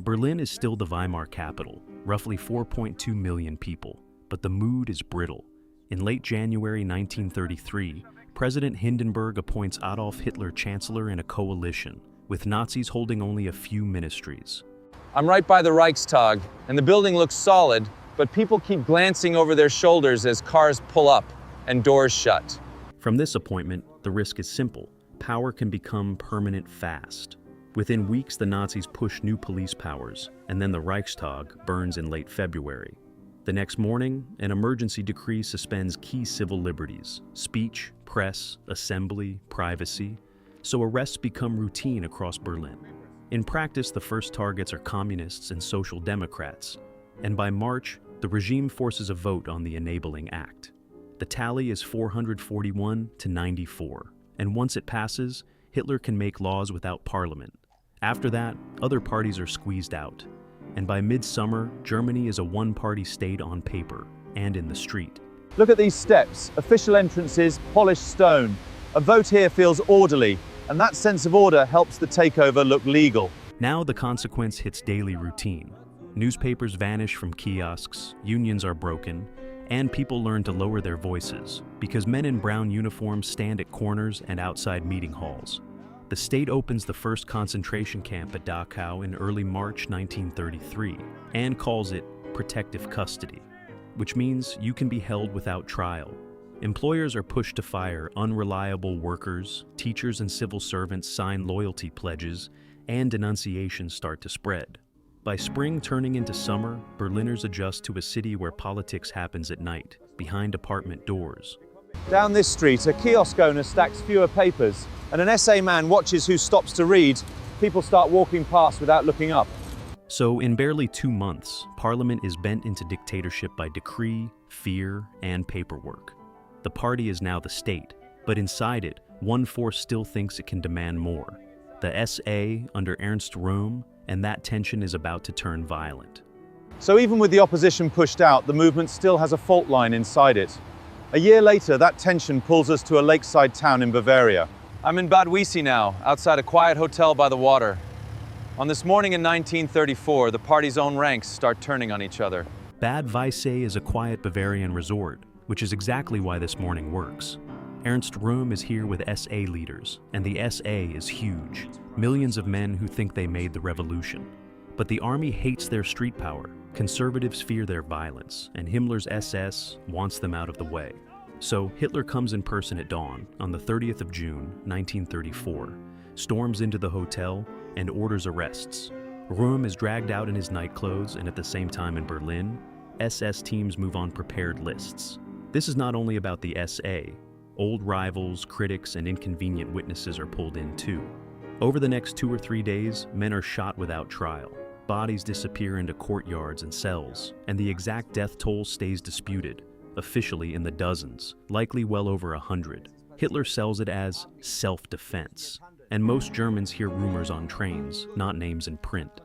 Berlin is still the Weimar capital, roughly 4.2 million people, but the mood is brittle. In late January 1933, President Hindenburg appoints Adolf Hitler chancellor in a coalition, with Nazis holding only a few ministries. I'm right by the Reichstag, and the building looks solid, but people keep glancing over their shoulders as cars pull up and doors shut. From this appointment, the risk is simple. Power can become permanent fast. Within weeks, the Nazis push new police powers, and then the Reichstag burns in late February. The next morning, an emergency decree suspends key civil liberties: speech, press, assembly, privacy. So arrests become routine across Berlin. In practice, the first targets are communists and social democrats, and by March, the regime forces a vote on the Enabling Act. The tally is 441 to 94, and once it passes, Hitler can make laws without parliament. After that, other parties are squeezed out, and by midsummer, Germany is a one-party state on paper and in the street. Look at these steps, official entrances, polished stone. A vote here feels orderly, and that sense of order helps the takeover look legal. Now the consequence hits daily routine. Newspapers vanish from kiosks, unions are broken, and people learn to lower their voices because men in brown uniforms stand at corners and outside meeting halls. The state opens the first concentration camp at Dachau in early March 1933 and calls it protective custody, which means you can be held without trial. Employers are pushed to fire unreliable workers, teachers and civil servants sign loyalty pledges, and denunciations start to spread. By spring turning into summer, Berliners adjust to a city where politics happens at night, behind apartment doors. Down this street, a kiosk owner stacks fewer papers, and an SA man watches who stops to read. People start walking past without looking up. So in barely 2 months, Parliament is bent into dictatorship by decree, fear, and paperwork. The party is now the state, but inside it, one force still thinks it can demand more. The SA under Ernst Röhm, and that tension is about to turn violent. So even with the opposition pushed out, the movement still has a fault line inside it. A year later, that tension pulls us to a lakeside town in Bavaria. I'm in Bad Wiessee now, outside a quiet hotel by the water. On this morning in 1934, the party's own ranks start turning on each other. Bad Wiessee is a quiet Bavarian resort, which is exactly why this morning works. Ernst Röhm is here with SA leaders, and the SA is huge. Millions of men who think they made the revolution. But the army hates their street power, conservatives fear their violence, and Himmler's SS wants them out of the way. So Hitler comes in person at dawn on the 30th of June, 1934, storms into the hotel, and orders arrests. Röhm is dragged out in his nightclothes, and at the same time in Berlin, SS teams move on prepared lists. This is not only about the SA. Old rivals, critics, and inconvenient witnesses are pulled in too. Over the next 2 or 3 days, men are shot without trial. Bodies disappear into courtyards and cells, and the exact death toll stays disputed, officially in the dozens, likely well over 100. Hitler sells it as self-defense, and most Germans hear rumors on trains, not names in print.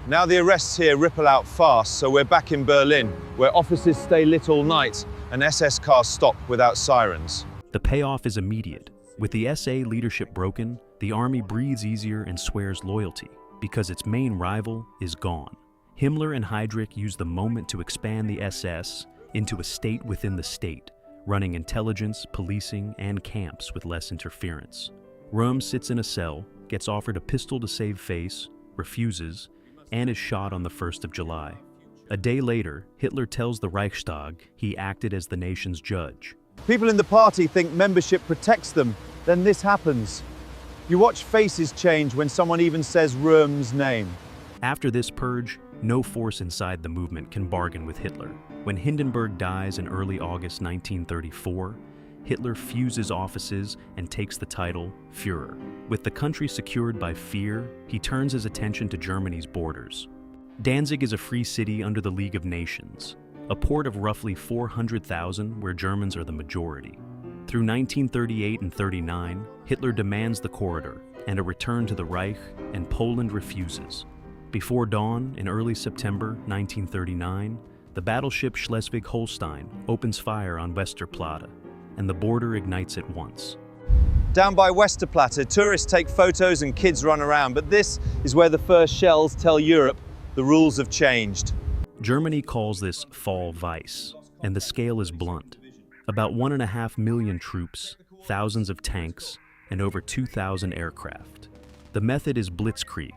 Now the arrests here ripple out fast, so we're back in Berlin, where offices stay lit all night and SS cars stop without sirens. The payoff is immediate. With the SA leadership broken, the army breathes easier and swears loyalty, because its main rival is gone. Himmler and Heydrich use the moment to expand the SS into a state within the state, running intelligence, policing, and camps with less interference. Röhm sits in a cell, gets offered a pistol to save face, refuses, and is shot on the 1st of July. A day later, Hitler tells the Reichstag he acted as the nation's judge. People in the party think membership protects them, then this happens. You watch faces change when someone even says Röhm's name. After this purge, no force inside the movement can bargain with Hitler. When Hindenburg dies in early August 1934, Hitler fuses offices and takes the title Führer. With the country secured by fear, he turns his attention to Germany's borders. Danzig is a free city under the League of Nations, a port of roughly 400,000 where Germans are the majority. Through 1938 and 39, Hitler demands the corridor and a return to the Reich, and Poland refuses. Before dawn, in early September 1939, the battleship Schleswig-Holstein opens fire on Westerplatte, and the border ignites at once. Down by Westerplatte, tourists take photos and kids run around, but this is where the first shells tell Europe The rules have changed. Germany calls this Fall Weiss, and the scale is blunt. About 1.5 million troops, thousands of tanks, and over 2,000 aircraft. The method is blitzkrieg.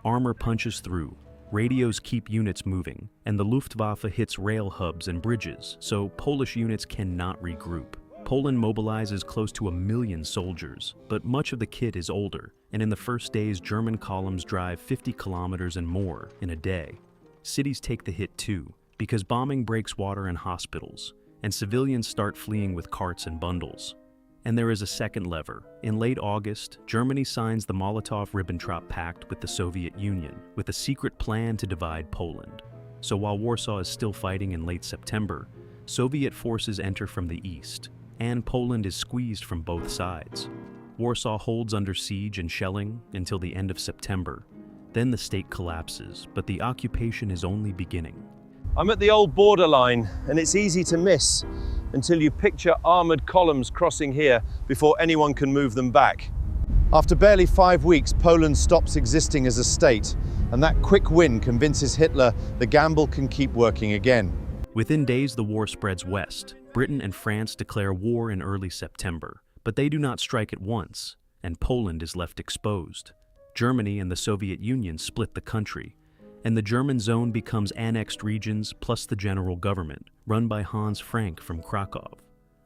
Armor punches through, radios keep units moving, and the Luftwaffe hits rail hubs and bridges, so Polish units cannot regroup. Poland mobilizes close to 1 million soldiers, but much of the kit is older, and in the first days German columns drive 50 kilometers and more in a day. Cities take the hit too, because bombing breaks water in hospitals, and civilians start fleeing with carts and bundles. And there is a second lever. In late August, Germany signs the Molotov-Ribbentrop Pact with the Soviet Union, with a secret plan to divide Poland. So while Warsaw is still fighting in late September, Soviet forces enter from the east, and Poland is squeezed from both sides. Warsaw holds under siege and shelling until the end of September. Then the state collapses, but the occupation is only beginning. I'm at the old borderline, and it's easy to miss until you picture armored columns crossing here before anyone can move them back. After barely 5 weeks, Poland stops existing as a state, and that quick win convinces Hitler the gamble can keep working again. Within days, the war spreads west. Britain and France declare war in early September, but they do not strike at once, and Poland is left exposed. Germany and the Soviet Union split the country, and the German zone becomes annexed regions plus the general government, run by Hans Frank from Krakow.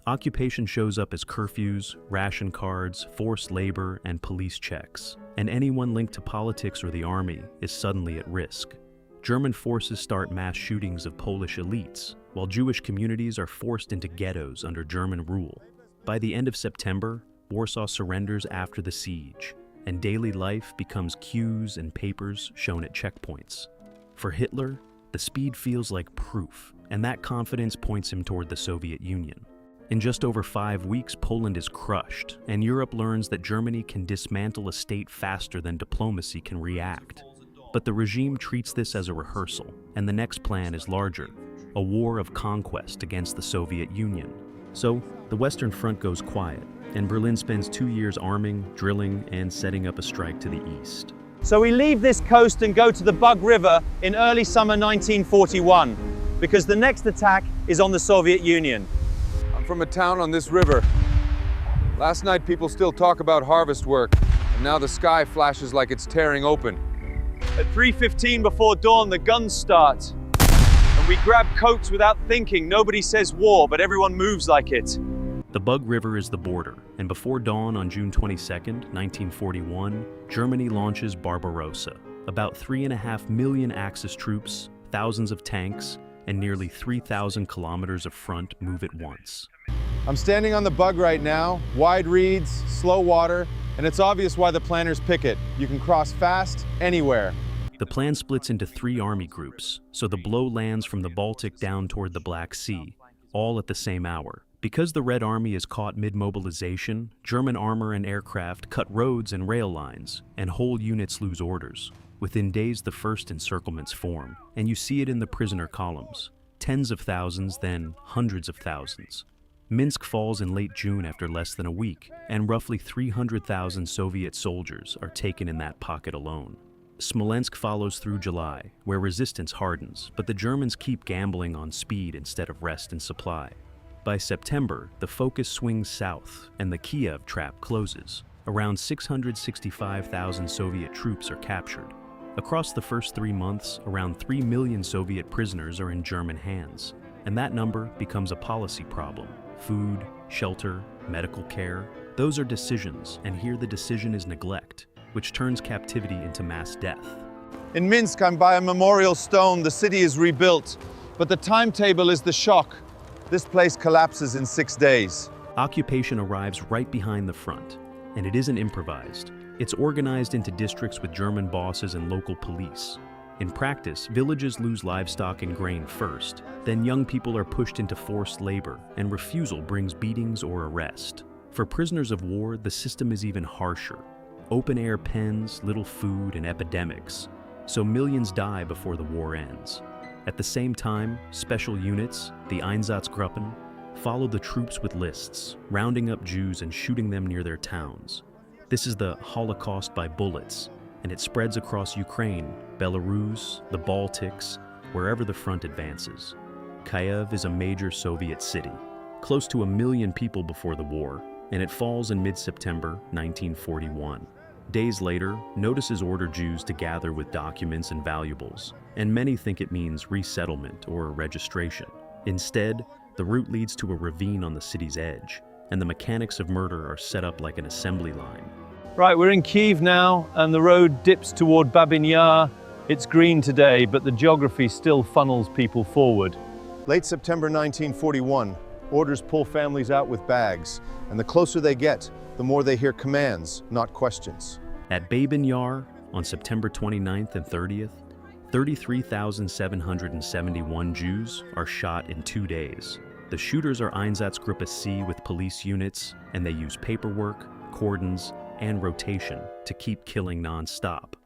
Occupation shows up as curfews, ration cards, forced labor, and police checks, and anyone linked to politics or the army is suddenly at risk. German forces start mass shootings of Polish elites, while Jewish communities are forced into ghettos under German rule. By the end of September, Warsaw surrenders after the siege, and daily life becomes queues and papers shown at checkpoints. For Hitler, the speed feels like proof, and that confidence points him toward the Soviet Union. In just over 5 weeks, Poland is crushed, and Europe learns that Germany can dismantle a state faster than diplomacy can react. But the regime treats this as a rehearsal, and the next plan is larger, a war of conquest against the Soviet Union. So, the Western Front goes quiet, and Berlin spends 2 years arming, drilling, and setting up a strike to the east. So we leave this coast and go to the Bug River in early summer 1941, because the next attack is on the Soviet Union. I'm from a town on this river. Last night people still talk about harvest work, and now the sky flashes like it's tearing open. At 3:15 before dawn, the guns start. And we grab coats without thinking. Nobody says war, but everyone moves like it. The Bug River is the border, and before dawn on June 22, 1941, Germany launches Barbarossa. About 3.5 million Axis troops, thousands of tanks, and nearly 3,000 kilometers of front move at once. I'm standing on the Bug right now, wide reeds, slow water, and it's obvious why the planners pick it. You can cross fast, anywhere. The plan splits into 3 army groups, so the blow lands from the Baltic down toward the Black Sea, all at the same hour. Because the Red Army is caught mid-mobilization, German armor and aircraft cut roads and rail lines, and whole units lose orders. Within days, the first encirclements form, and you see it in the prisoner columns. Tens of thousands, then hundreds of thousands. Minsk falls in late June after less than a week, and roughly 300,000 Soviet soldiers are taken in that pocket alone. Smolensk follows through July, where resistance hardens, but the Germans keep gambling on speed instead of rest and supply. By September, the focus swings south, and the Kiev trap closes. Around 665,000 Soviet troops are captured. Across the first 3 months, around 3 million Soviet prisoners are in German hands, and that number becomes a policy problem. Food, shelter, medical care, those are decisions, and here the decision is neglect, which turns captivity into mass death. In Minsk, I'm by a memorial stone. The city is rebuilt, but the timetable is the shock. This place collapses in 6 days. Occupation arrives right behind the front, and it isn't improvised. It's organized into districts with German bosses and local police. In practice, villages lose livestock and grain first, then young people are pushed into forced labor, and refusal brings beatings or arrest. For prisoners of war, the system is even harsher. Open-air pens, little food, and epidemics, so millions die before the war ends. At the same time, special units, the Einsatzgruppen, follow the troops with lists, rounding up Jews and shooting them near their towns. This is the Holocaust by bullets, and it spreads across Ukraine, Belarus, the Baltics, wherever the front advances. Kyiv is a major Soviet city, close to 1 million people before the war, and it falls in mid-September 1941. Days later, notices order Jews to gather with documents and valuables, and many think it means resettlement or registration. Instead, the route leads to a ravine on the city's edge, and the mechanics of murder are set up like an assembly line. Right, we're in Kyiv now, and the road dips toward Babin Yar. It's green today, but the geography still funnels people forward. Late September 1941, orders pull families out with bags, and the closer they get, the more they hear commands, not questions. At Babin Yar, on September 29th and 30th, 33,771 Jews are shot in 2 days. The shooters are Einsatzgruppe C with police units, and they use paperwork, cordons, and rotation to keep killing non-stop.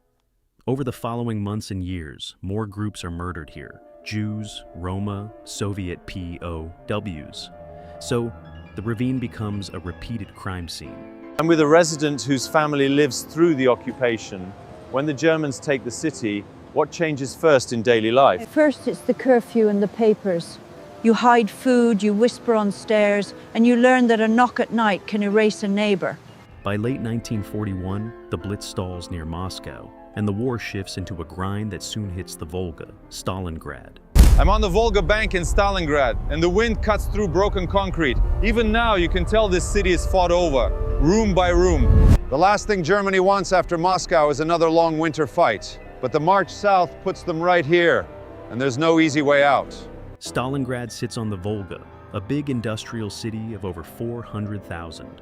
Over the following months and years, more groups are murdered here: Jews, Roma, Soviet POWs. So, the ravine becomes a repeated crime scene. I'm with a resident whose family lives through the occupation. When the Germans take the city, what changes first in daily life? First, it's the curfew and the papers. You hide food, you whisper on stairs, and you learn that a knock at night can erase a neighbor. By late 1941, the Blitz stalls near Moscow, and the war shifts into a grind that soon hits the Volga, Stalingrad. I'm on the Volga bank in Stalingrad, and the wind cuts through broken concrete. Even now, you can tell this city is fought over, room by room. The last thing Germany wants after Moscow is another long winter fight. But the march south puts them right here, and there's no easy way out. Stalingrad sits on the Volga, a big industrial city of over 400,000.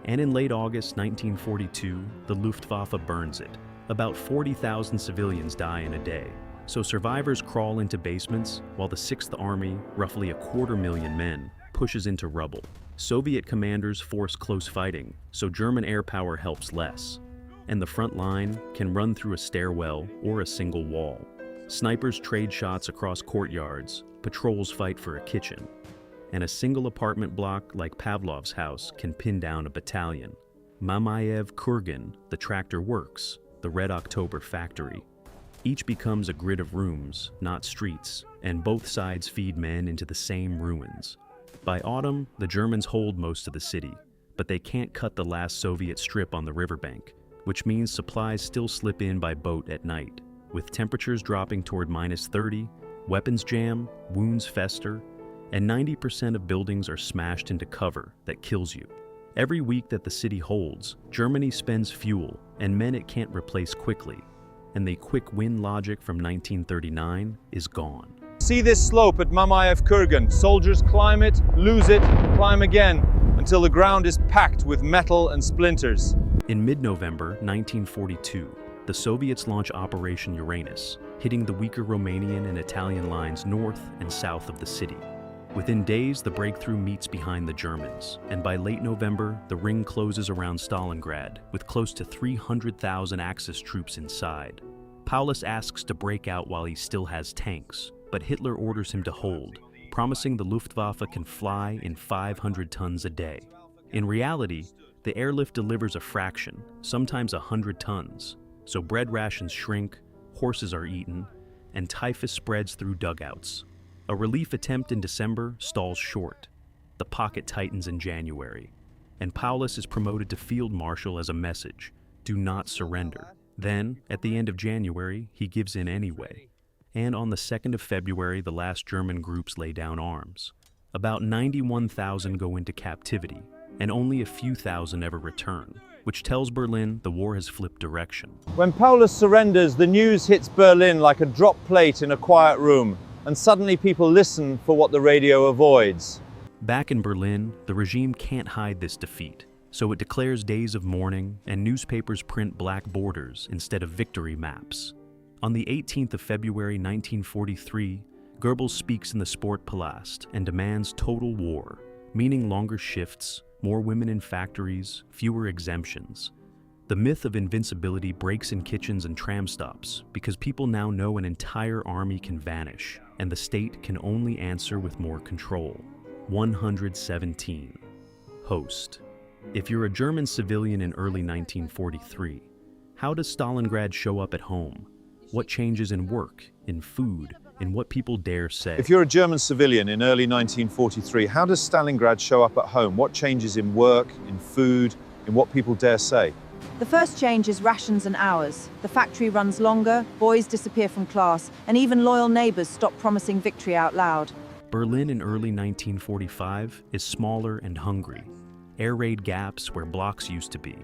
And in late August 1942, the Luftwaffe burns it. About 40,000 civilians die in a day. So survivors crawl into basements, while the 6th Army, roughly 250,000 men, pushes into rubble. Soviet commanders force close fighting, so German air power helps less. And the front line can run through a stairwell or a single wall. Snipers trade shots across courtyards, patrols fight for a kitchen. And a single apartment block like Pavlov's house can pin down a battalion. Mamayev Kurgan, the tractor works, the Red October factory. Each becomes a grid of rooms, not streets, and both sides feed men into the same ruins. By autumn, the Germans hold most of the city, but they can't cut the last Soviet strip on the riverbank, which means supplies still slip in by boat at night. With temperatures dropping toward -30, weapons jam, wounds fester, and 90% of buildings are smashed into cover that kills you. Every week that the city holds, Germany spends fuel and men it can't replace quickly, and the quick win logic from 1939 is gone. See this slope at Mamayev Kurgan. Soldiers climb it, lose it, climb again, until the ground is packed with metal and splinters. In mid-November 1942, the Soviets launch Operation Uranus, hitting the weaker Romanian and Italian lines north and south of the city. Within days, the breakthrough meets behind the Germans, and by late November, the ring closes around Stalingrad, with close to 300,000 Axis troops inside. Paulus asks to break out while he still has tanks, but Hitler orders him to hold, promising the Luftwaffe can fly in 500 tons a day. In reality, the airlift delivers a fraction, sometimes 100 tons, so bread rations shrink, horses are eaten, and typhus spreads through dugouts. A relief attempt in December stalls short. The pocket tightens in January, and Paulus is promoted to field marshal as a message: do not surrender. Then, at the end of January, he gives in anyway. And on the 2nd of February, the last German groups lay down arms. About 91,000 go into captivity, and only a few thousand ever return, which tells Berlin the war has flipped direction. When Paulus surrenders, the news hits Berlin like a drop plate in a quiet room, and suddenly people listen for what the radio avoids. Back in Berlin, the regime can't hide this defeat, so it declares days of mourning, and newspapers print black borders instead of victory maps. On the 18th of February 1943, Goebbels speaks in the Sportpalast and demands total war, meaning longer shifts, more women in factories, fewer exemptions. The myth of invincibility breaks in kitchens and tram stops because people now know an entire army can vanish, and the state can only answer with more control. 117. Host. If you're a German civilian in early 1943, How does Stalingrad show up at home? What changes in work, in food, in what people dare say? If you're a German civilian in early 1943, how does Stalingrad show up at home? What changes in work, in food, in what people dare say? The first change is rations and hours. The factory runs longer, boys disappear from class, and even loyal neighbors stop promising victory out loud. Berlin in early 1945 is smaller and hungry. Air raid gaps where blocks used to be.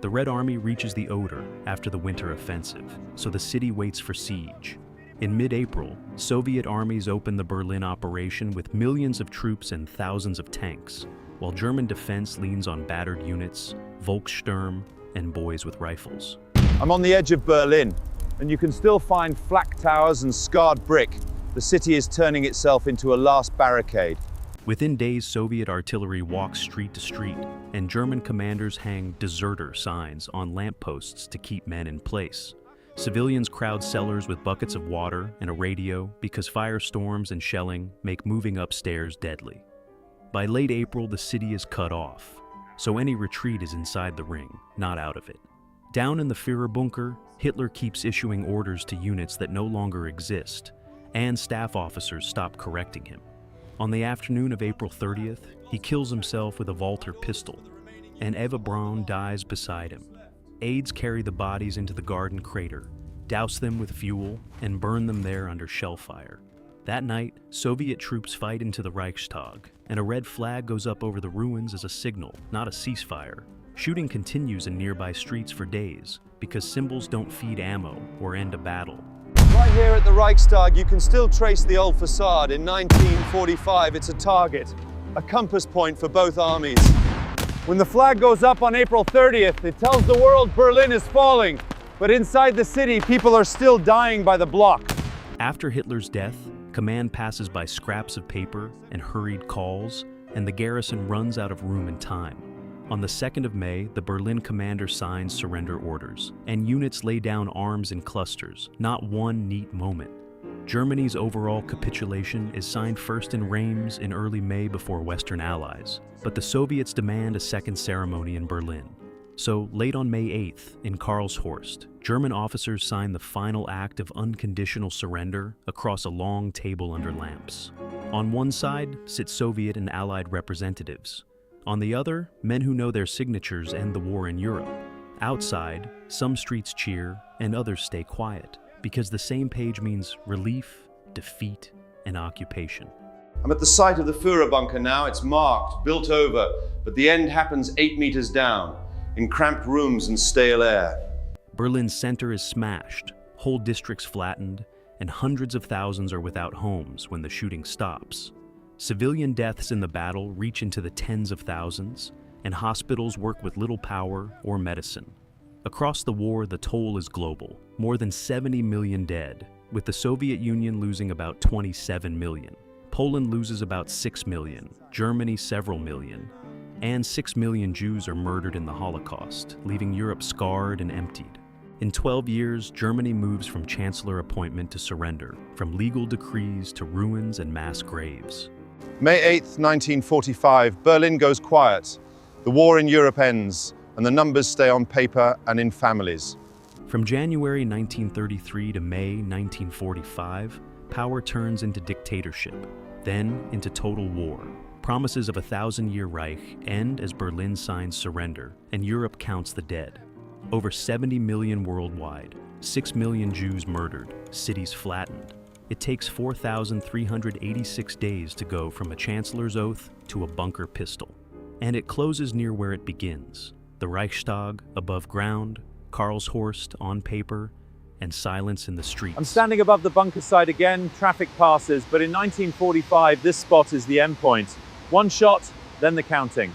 The Red Army reaches the Oder after the winter offensive, so the city waits for siege. In mid-April, Soviet armies open the Berlin operation with millions of troops and thousands of tanks, while German defense leans on battered units, Volkssturm, and boys with rifles. I'm on the edge of Berlin, and you can still find flak towers and scarred brick. The city is turning itself into a last barricade. Within days, Soviet artillery walks street to street, and German commanders hang deserter signs on lampposts to keep men in place. Civilians crowd cellars with buckets of water and a radio because firestorms and shelling make moving upstairs deadly. By late April, the city is cut off, so any retreat is inside the ring, not out of it. Down in the Führerbunker, Hitler keeps issuing orders to units that no longer exist, and staff officers stop correcting him. On the afternoon of April 30th, he kills himself with a Walther pistol, and Eva Braun dies beside him. Aides carry the bodies into the garden crater, douse them with fuel, and burn them there under shell fire. That night, Soviet troops fight into the Reichstag, and a red flag goes up over the ruins as a signal, not a ceasefire. Shooting continues in nearby streets for days, because symbols don't feed ammo or end a battle. Right here at the Reichstag, you can still trace the old facade. In 1945, it's a target, a compass point for both armies. When the flag goes up on April 30th, it tells the world Berlin is falling. But inside the city, people are still dying by the block. After Hitler's death, command passes by scraps of paper and hurried calls, and the garrison runs out of room and time. On the 2nd of May, the Berlin commander signs surrender orders, and units lay down arms in clusters, not one neat moment. Germany's overall capitulation is signed first in Reims in early May before Western allies, but the Soviets demand a second ceremony in Berlin. So, late on May 8th, in Karlshorst, German officers sign the final act of unconditional surrender across a long table under lamps. On one side sit Soviet and Allied representatives. On the other, men who know their signatures end the war in Europe. Outside, some streets cheer and others stay quiet, because the same page means relief, defeat, and occupation. I'm at the site of the Führerbunker now. It's marked, built over, but the end happens 8 meters down, in cramped rooms and stale air. Berlin's center is smashed, whole districts flattened, and hundreds of thousands are without homes when the shooting stops. Civilian deaths in the battle reach into the tens of thousands, and hospitals work with little power or medicine. Across the war, the toll is global, more than 70 million dead, with the Soviet Union losing about 27 million. Poland loses about 6 million, Germany several million, and 6 million Jews are murdered in the Holocaust, leaving Europe scarred and emptied. In 12 years, Germany moves from chancellor appointment to surrender, from legal decrees to ruins and mass graves. May 8th, 1945, Berlin goes quiet. The war in Europe ends, and the numbers stay on paper and in families. From January 1933 to May 1945, power turns into dictatorship, then into total war. Promises of a 1,000-year Reich end as Berlin signs surrender, and Europe counts the dead. Over 70 million worldwide, 6 million Jews murdered, cities flattened. It takes 4,386 days to go from a chancellor's oath to a bunker pistol. And it closes near where it begins. The Reichstag above ground, Karlshorst on paper, and silence in the streets. I'm standing above the bunker site again, traffic passes, but in 1945 this spot is the endpoint. One shot, then the counting.